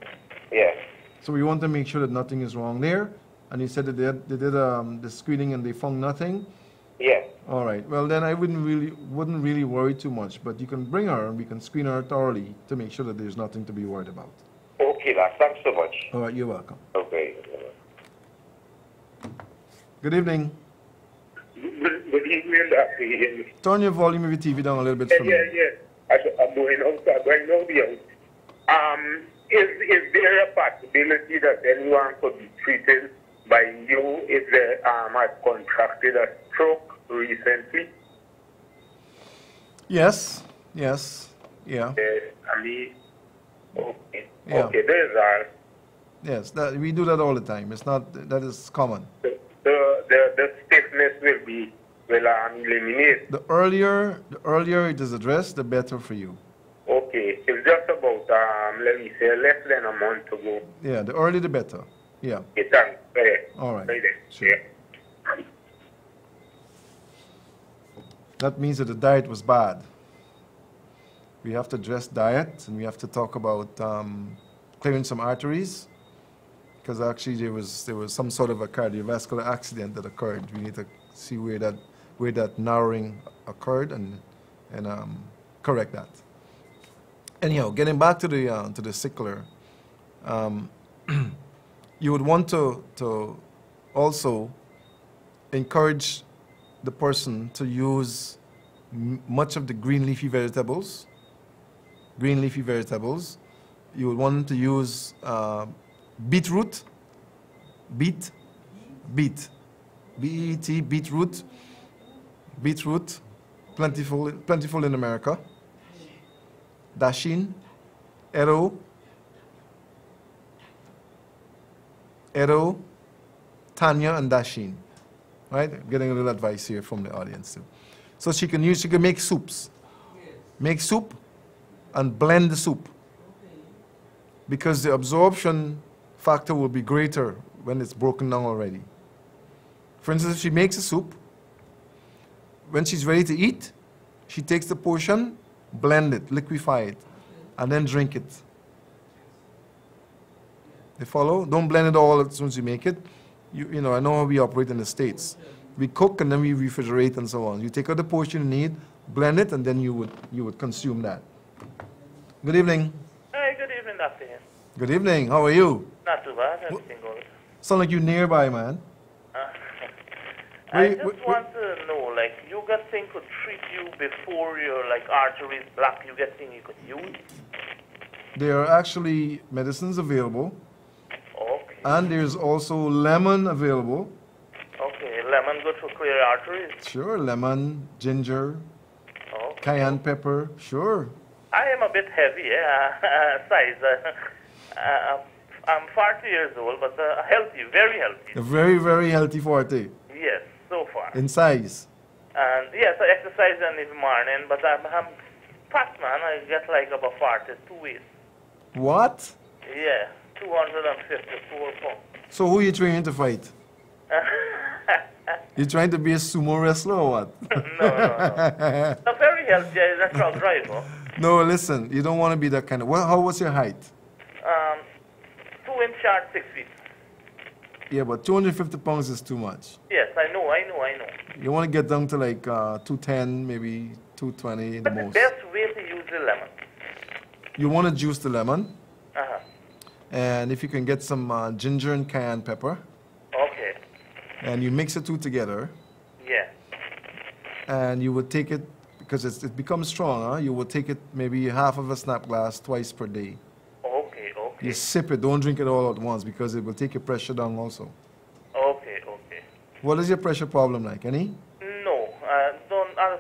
Yeah. So we want to make sure that nothing is wrong there. And you said that they did the screening and they found nothing. Yeah. All right. Well, then I wouldn't really worry too much. But you can bring her and we can screen her thoroughly to make sure that there's nothing to be worried about. Okay, Doc. Thanks so much. All right. You're welcome. Okay. Good evening. Good evening, Dr. Haynes. Turn your volume of your TV down a little bit for me. Yeah. I'm going out the house. Is there a possibility that anyone could be treated by you if they had contracted a stroke recently? Yes. Yeah. Okay. Yeah. Okay, there's all. Yes, we do that all the time. It's not, that is common. The stiffness will eliminate. The earlier it is addressed, the better for you. Okay, it's just about, let me say, less than a month ago. Yeah, the earlier the better. Yeah. Okay, thanks. All right. Right there. Sure. Yeah. That means that the diet was bad. We have to address diet, and we have to talk about clearing some arteries, because actually there was some sort of a cardiovascular accident that occurred. We need to see where that narrowing occurred and correct that. Anyhow, getting back to the sickler, you would want to also encourage the person to use much of the green leafy vegetables. You would want to use beetroot, B-E-E-T, beetroot, plentiful in America. Dashin, Ero, Tanya, and Dashin. Right? I'm getting a little advice here from the audience too. So she can make soups. Yes. Make soup and blend the soup. Okay. Because the absorption factor will be greater when it's broken down already. For instance, if she makes a soup, when she's ready to eat, she takes the portion, blend it, liquefy it, and then drink it. You follow? Don't blend it all as soon as you make it. You know, I know how we operate in the States. We cook and then we refrigerate and so on. You take out the portion you need, blend it, and then you would consume that. Good evening. Hi, good evening, Dr. Haynes. Good evening. How are you? Not too bad, everything good. Sound like you nearby, man. I just want to know, like, you got thing could treat you before your, like, arteries block, you get thing you could use? There are actually medicines available. Okay. And there's also lemon available. Okay, lemon good for clear arteries? Sure, lemon, ginger, Okay. cayenne pepper, sure. I am a bit heavy, size. I'm 40 years old, but healthy, very healthy. A very, very healthy forte Yes, so far. in size. And yes, I exercise in the morning, but I'm fat, man. I get like about 42 weight. What? Yeah, 254 pounds. So who are you training to fight? You trying to be a sumo wrestler or what? No. I'm very healthy. I'm a truck driver. No, listen, you don't want to be that kind of... how was your height? 2 inch short, 6 feet. Yeah, but 250 pounds is too much. Yes, I know. You want to get down to like 210, maybe 220 the But the most. best way to use the lemon. You want to juice the lemon, Uh-huh. and if you can get some ginger and cayenne pepper, Okay. and you mix the two together, Yeah. and you would take it, because it becomes strong, huh? You will take it maybe half of a snap glass twice per day. Okay. You sip it, don't drink it all at once, because it will take your pressure down also. Okay. What is your pressure problem like? Any? No, I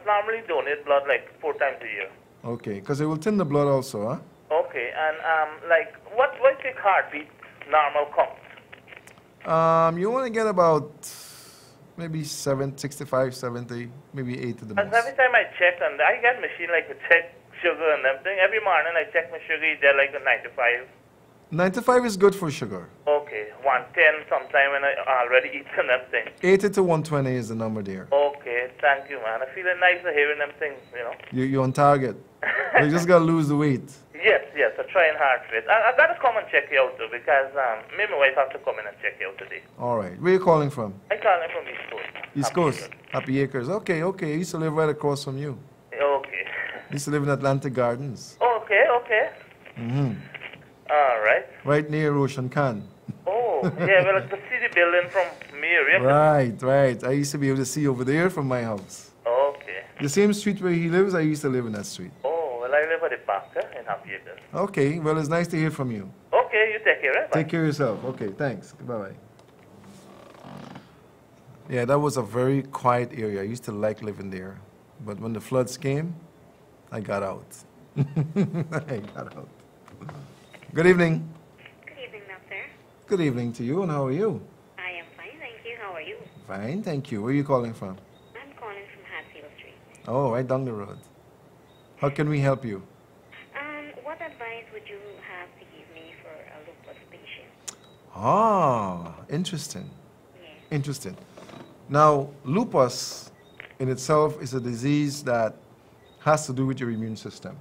normally donate blood like 4 times a year. Okay, because it will thin the blood also, huh? Okay, and like what's the heartbeat normal count? You want to get about maybe 65, 70, maybe 80 the Because most. every time I check, and I get machine like to check sugar and everything. Every morning I check my sugar, they're like a 95. 95 is good for sugar. Okay, 110 sometime when I already eaten them things. 80 to 120 is the number there. Okay, thank you, man. I feel nice to hearing them things, you know. You're on target. You just got to lose the weight. Yes, I'm trying hard for it. I got to come and check you out, though, because me and my wife have to come in and check you out today. All right. Where are you calling from? I'm calling from East Coast. East Coast. Happy Acres. Okay. I used to live right across from you. Okay. I used to live in Atlantic Gardens. Okay. Mm-hmm. All right. Right near Ocean Can. Oh, yeah, well, I could see the building from me area. Right. I used to be able to see over there from my house. Okay. The same street where he lives, I used to live in that street. Oh, well, I live at the back in Happy Acres. Okay. Well, it's nice to hear from you. Okay, you take care, right? Bye. Take care of yourself. Okay, thanks. Bye-bye. Yeah, that was a very quiet area. I used to like living there. But when the floods came, I got out. I got out. Good evening. Good evening, doctor. Good evening to you, and how are you? I am fine, thank you. How are you? Fine, thank you. Where are you calling from? I'm calling from Hatfield Street. Oh, right down the road. How can we help you? What advice would you have to give me for a lupus patient? Ah, interesting. Yes. Interesting. Now, lupus in itself is a disease that has to do with your immune system.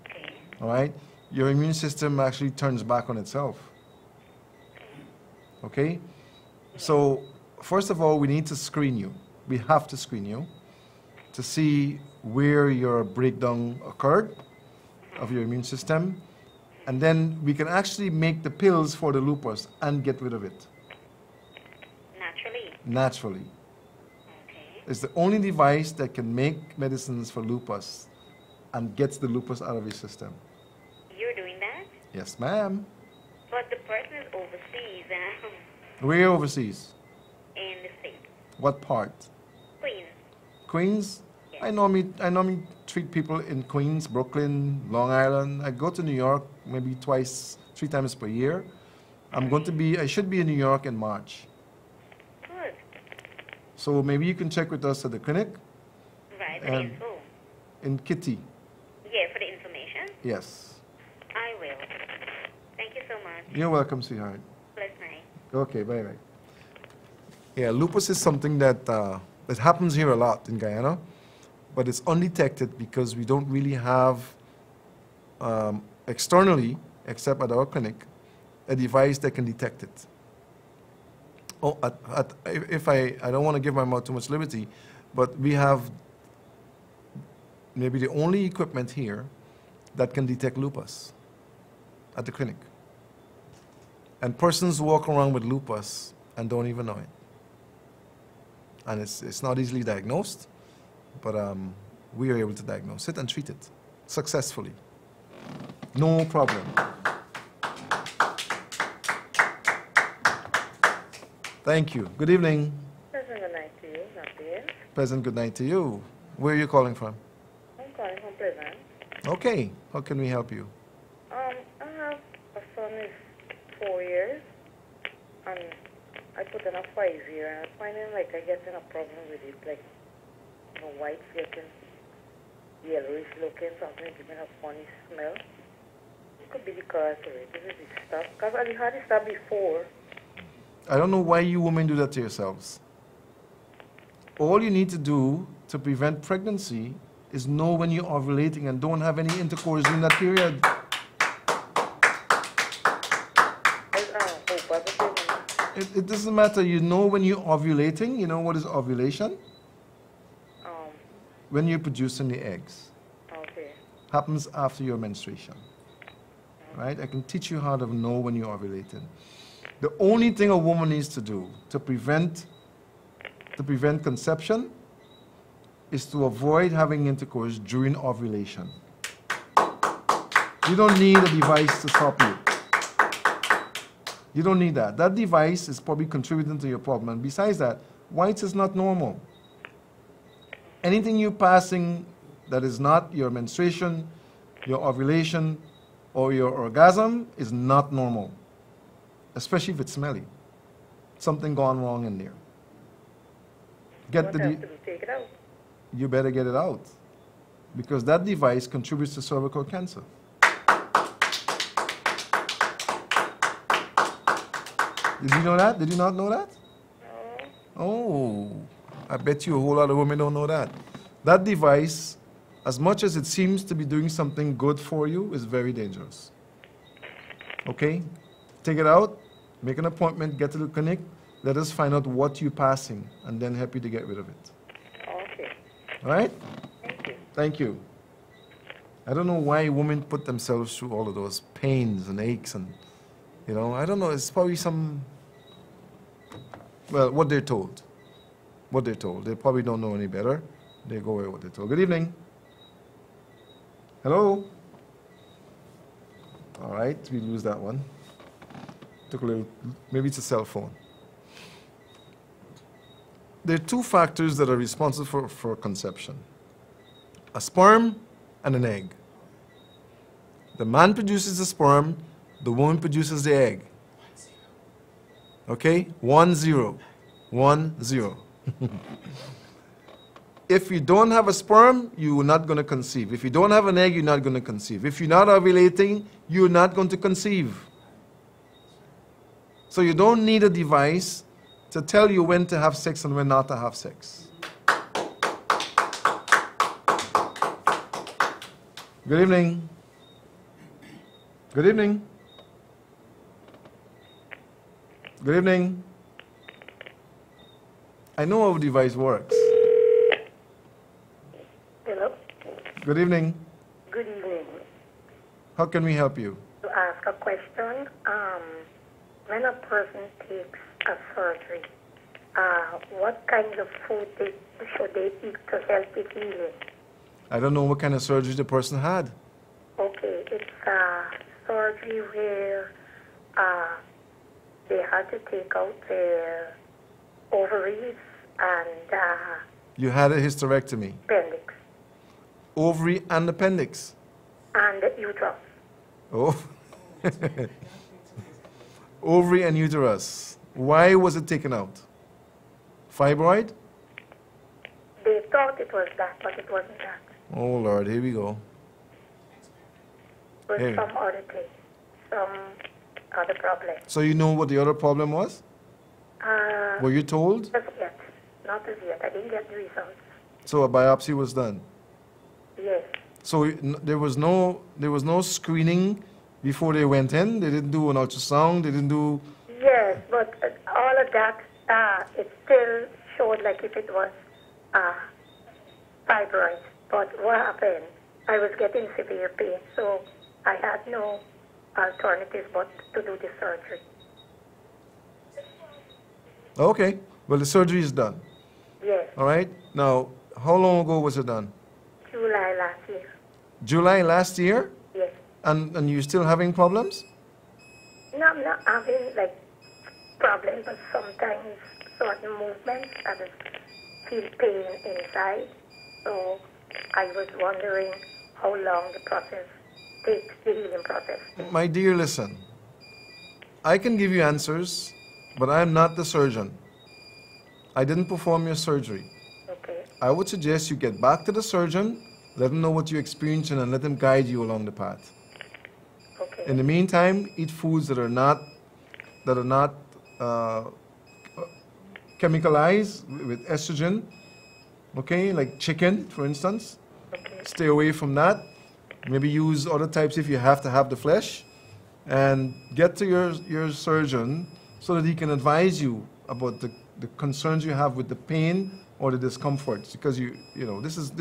Okay. All right? Your immune system actually turns back on itself. Okay? So, first of all, we need to screen you. We have to screen you to see where your breakdown occurred of your immune system. And then we can actually make the pills for the lupus and get rid of it Naturally. naturally. Okay. It's the only device that can make medicines for lupus and gets the lupus out of your system. You're doing that? Yes, ma'am. But the person is overseas Where overseas? in the States. What part? Queens. Queens? Yes. I normally treat people in Queens, Brooklyn, Long Island. I go to New York maybe 3 times per year. I should be in New York in March. Good. So maybe you can check with us at the clinic Right, for And- the info. in Kitty. Yeah, for the information. Yes. I will. Thank you so much. You're welcome, sweetheart. Bless night. Okay, bye-bye. Yeah, lupus is something that happens here a lot in Guyana, but it's undetected because we don't really have externally, except at our clinic, a device that can detect it. Oh, if I don't want to give my mouth too much liberty, but we have maybe the only equipment here that can detect lupus at the clinic. And persons walk around with lupus and don't even know it. And it's not easily diagnosed, but we are able to diagnose it and treat it successfully. No problem. Thank you. Good evening. Pleasant good night to you, Napier. Pleasant good night to you. Where are you calling from? I'm calling from Pleasant. Okay. How can we help you? I have a son who's 4 years, and I put in a 5-year, and I'm finding like I get in a problem with it, like, you know, white getting yellowish looking, something giving a funny smell. It could be the characteristics of this stuff, because I had this stuff before. I don't know why you women do that to yourselves. All you need to do to prevent pregnancy is know when you're ovulating and don't have any intercourse during that period. It doesn't matter. You know when you're ovulating. You know what is ovulation? When you're producing the eggs. Okay. Happens after your menstruation. Right? I can teach you how to know when you're ovulating. The only thing a woman needs to do to prevent conception is to avoid having intercourse during ovulation. You don't need a device to stop you. You don't need that. That device is probably contributing to your problem. And besides that, whites is not normal. Anything you're passing that is not your menstruation, your ovulation, or your orgasm is not normal. Especially if it's smelly. Something gone wrong in there. Take it out. You better get it out. Because that device contributes to cervical cancer. Did you know that? Did you not know that? No. Oh, I bet you a whole lot of women don't know that. That device, as much as it seems to be doing something good for you, is very dangerous. Okay? Take it out, make an appointment, get to the clinic, let us find out what you're passing, and then help you to get rid of it. Okay. All right? Thank you. Thank you. I don't know why women put themselves through all of those pains and aches and, you know, I don't know, it's probably some, well, what they're told. What they're told. They probably don't know any better. They go away with what they're told. Good evening. Hello? All right, we lose that one. Took a little, maybe it's a cell phone. There are two factors that are responsible for conception. A sperm and an egg. The man produces the sperm, the woman produces the egg. Okay? 1 0. 1 0. If you don't have a sperm, you're not going to conceive. If you don't have an egg, you're not going to conceive. If you're not ovulating, you're not going to conceive. So you don't need a device to tell you when to have sex and when not to have sex. Good evening. Good evening. Good evening. I know how the device works. Hello. Good evening. Good evening. How can we help you? To ask a question, when a person takes a surgery, what kind of food should they eat to help with healing? I don't know what kind of surgery the person had. Okay, it's a surgery where they had to take out their ovaries and You had a hysterectomy. appendix Ovary and appendix. and uterus. Oh. Ovary and uterus. Why was it taken out? Fibroid? They thought it was that, but it wasn't that. Oh Lord, here we go. It was Hey. some other thing, some other problem. So you know what the other problem was? Were you told? Not as yet. Not as yet. I didn't get the results. So a biopsy was done. Yes. So there was no screening before they went in. They didn't do an ultrasound. They didn't do. Yes, but all of that, it still showed like if it was fibroids. But what happened? I was getting severe pain, so I had no alternative but to do the surgery. Okay. Well, the surgery is done. Yes, All right. Now, how long ago was it done? July last year. July last year? Yes. And you still having problems? No, I'm not having like problems, but sometimes certain movements I just feel pain inside. So I was wondering how long the process takes, the healing process. My dear, listen. I can give you answers, but I'm not the surgeon. I didn't perform your surgery. Okay. I would suggest you get back to the surgeon, let him know what you're experiencing, and let him guide you along the path. Okay. In the meantime, eat foods that are not chemicalized with estrogen. Okay, like chicken, for instance. Okay. Stay away from that. Maybe use other types if you have to have the flesh, and get to your surgeon so that he can advise you about the concerns you have with the pain or the discomforts, because you know this is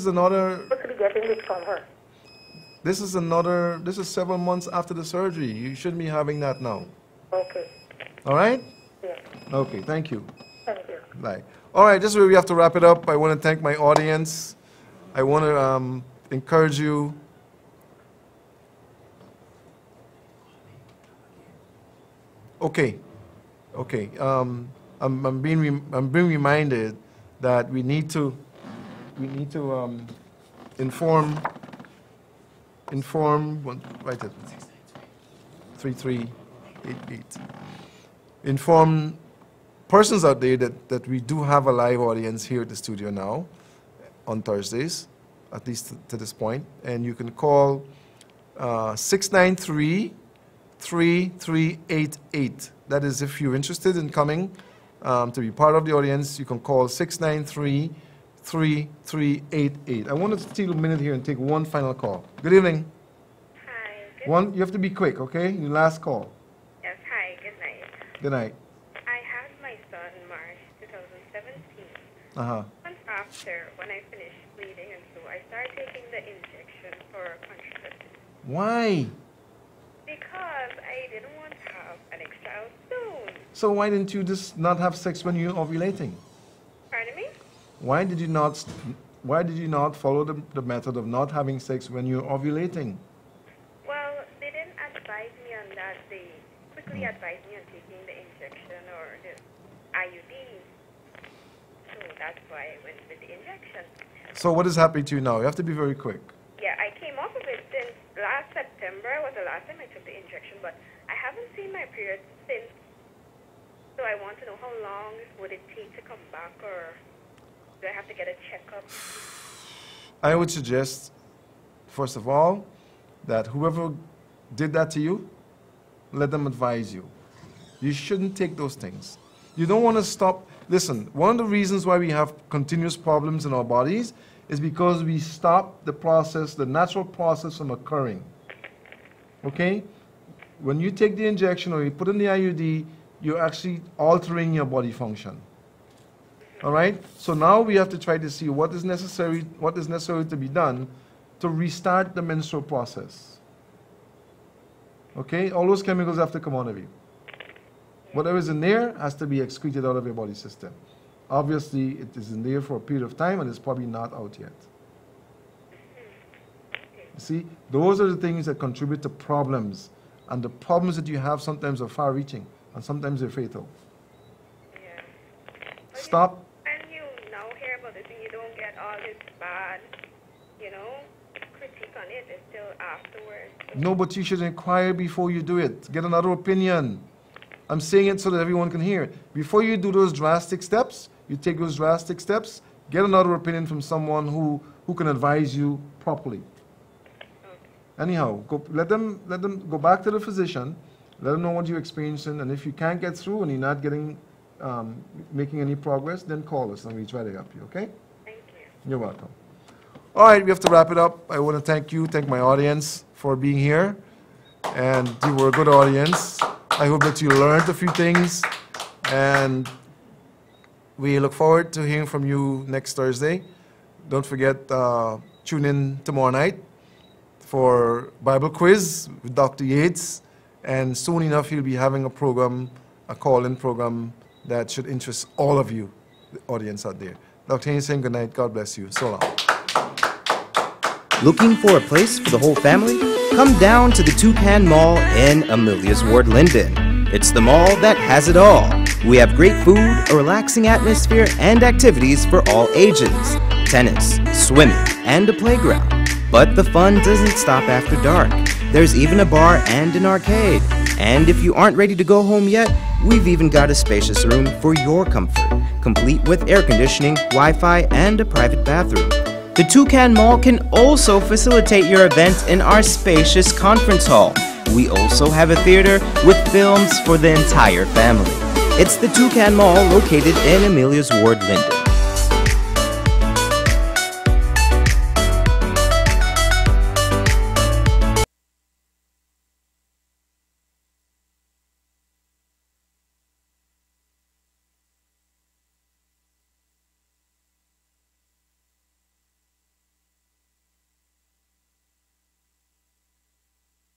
another. Supposed to be getting this from her. This is several months after the surgery. You shouldn't be having that now. Okay. All right? Yes. Okay, thank you. Thank you. Bye. All right, this is where we have to wrap it up. I want to thank my audience. I want to encourage you. Okay. I'm being reminded that we need to inform, write it, 3388. Inform persons out there that we do have a live audience here at the studio now on Thursdays, at least to this point. And you can call 693-3388. That is, if you're interested in coming to be part of the audience, you can call 693-3388. I want to steal a minute here and take one final call. Good evening. Hi. You have to be quick, okay? Your last call. Yes, hi. Good night. Good night. I had my son in March 2017. Uh-huh. Months after, when I finished bleeding and so, I started taking the injection for contraceptive. Why? Because I didn't want to have an child soon. So why didn't you just not have sex when you're ovulating? Pardon me? Why did you not follow the method of not having sex when you're ovulating? Well, they didn't advise me on that. They quickly advised me on taking the injection or the IUD. So that's why I went with the injection. So what is happening to you now? You have to be very quick. Yeah, I came off of it since last September was the last time I took the injection, but I haven't seen my period since. So I want to know how long would it take to come back, or do I have to get a checkup? I would suggest, first of all, that whoever did that to you, let them advise you. You shouldn't take those things. You don't want to stop. Listen, one of the reasons why we have continuous problems in our bodies is because we stop the process, the natural process from occurring. Okay? When you take the injection or you put in the IUD, you're actually altering your body function. All right? So now we have to try to see what is necessary to be done to restart the menstrual process. Okay? All those chemicals have to come out of you. Whatever is in there has to be excreted out of your body system. Obviously, it is in there for a period of time and it's probably not out yet. You see, those are the things that contribute to problems. And the problems that you have sometimes are far-reaching and sometimes they're fatal. Yeah. Stop. And you now hear about this and you don't get all this bad, critique on it. It's still afterwards. No, but you should inquire before you do it. Get another opinion. I'm saying it so that everyone can hear it. Before you do those drastic steps, you take those drastic steps, get another opinion from someone who can advise you properly. Anyhow, let them go back to the physician, let them know what you're experiencing, and if you can't get through and you're not making any progress, then call us and we try to help you, okay? Thank you. You're welcome. All right, we have to wrap it up. I want to thank my audience for being here. And you were a good audience. I hope that you learned a few things. And we look forward to hearing from you next Thursday. Don't forget, tune in tomorrow night for Bible quiz with Dr. Yates. And soon enough, he'll be having a program, a call-in program that should interest all of you, the audience out there. Dr. Haynes saying good night. God bless you. So long. Looking for a place for the whole family? Come down to the Toucan Mall in Amelia's Ward, Linden. It's the mall that has it all. We have great food, a relaxing atmosphere, and activities for all ages. Tennis, swimming, and a playground. But the fun doesn't stop after dark. There's even a bar and an arcade. And if you aren't ready to go home yet, we've even got a spacious room for your comfort, complete with air conditioning, Wi-Fi, and a private bathroom. The Toucan Mall can also facilitate your event in our spacious conference hall. We also have a theater with films for the entire family. It's the Toucan Mall located in Amelia's Ward, Linden.